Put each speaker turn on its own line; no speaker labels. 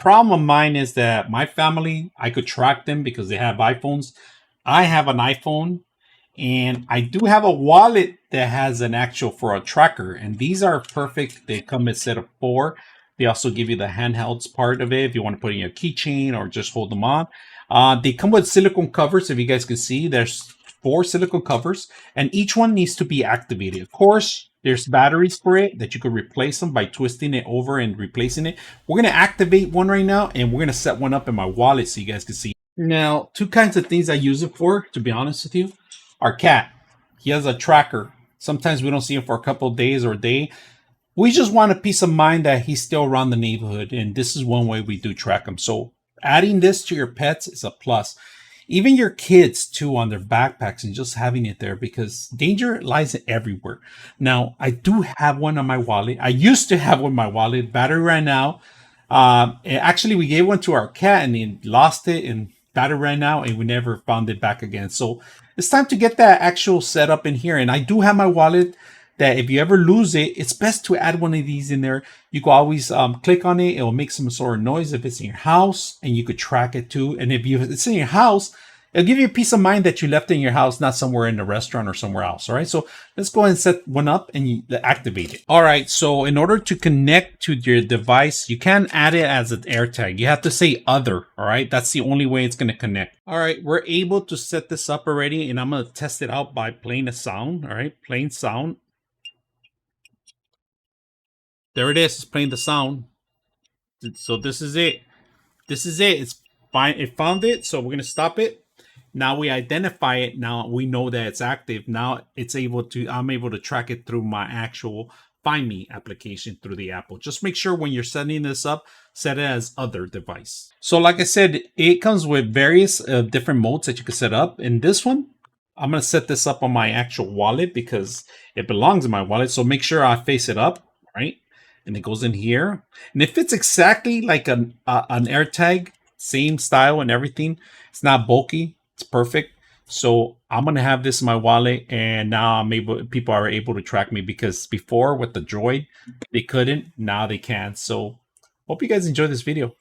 problem of mine is that my family, I could track them because they have iPhones. I have an iPhone, and I do have a wallet that has an actual for a tracker, and these are perfect. They come in a set of four. They also give you the handhelds part of it if you want to put in your keychain or just hold them on. They come with silicone covers. If you guys can see, there's four silicone covers, and each one needs to be activated. Of course, there's batteries for it that you could replace them by twisting it over and replacing it. We're going to activate one right now, and we're going to set one up in my wallet so you guys can see. Now, two kinds of things I use it for, to be honest with you. Our cat, he has a tracker. Sometimes we don't see him for a couple of days or a day. We just want a peace of mind that he's still around the neighborhood, and this is one way we do track him. So adding this to your pets is a plus. Even your kids too, on their backpacks, and just having it there, because danger lies everywhere. Now, I do have one on my wallet. I used to have one on my wallet. Battery ran out. Actually, we gave one to our cat and he lost it, and battery ran out, and we never found it back again. So it's time to get that actual setup in here. And I do have my wallet that if you ever lose it, it's best to add one of these in there. You can always click on it. It will make some sort of noise if it's in your house, and you could track it too. And if it's in your house, it'll give you a peace of mind that you left it in your house, not somewhere in the restaurant or somewhere else. All right. So let's go ahead and set one up and you activate it. All right. So in order to connect to your device, you can't add it as an AirTag. You have to say other. All right. That's the only way it's going to connect. All right. We're able to set this up already, and I'm going to test it out by playing a sound. All right. Playing sound. There it is. It's playing the sound. So this is it. This is it. It's fine. It found it. So we're going to stop it. Now we identify it. Now we know that it's active. Now I'm able to track it through my actual Find Me application through the Apple. Just make sure when you're setting this up, set it as other device. So like I said, it comes with various different modes that you can set up. In this one, I'm going to set this up on my actual wallet because it belongs in my wallet. So make sure I face it up, right? And it goes in here. And it fits exactly like an AirTag, same style and everything. It's not bulky. It's perfect. So I'm going to have this in my wallet, and now people are able to track me, because before with the Droid, they couldn't. Now they can. So hope you guys enjoy this video.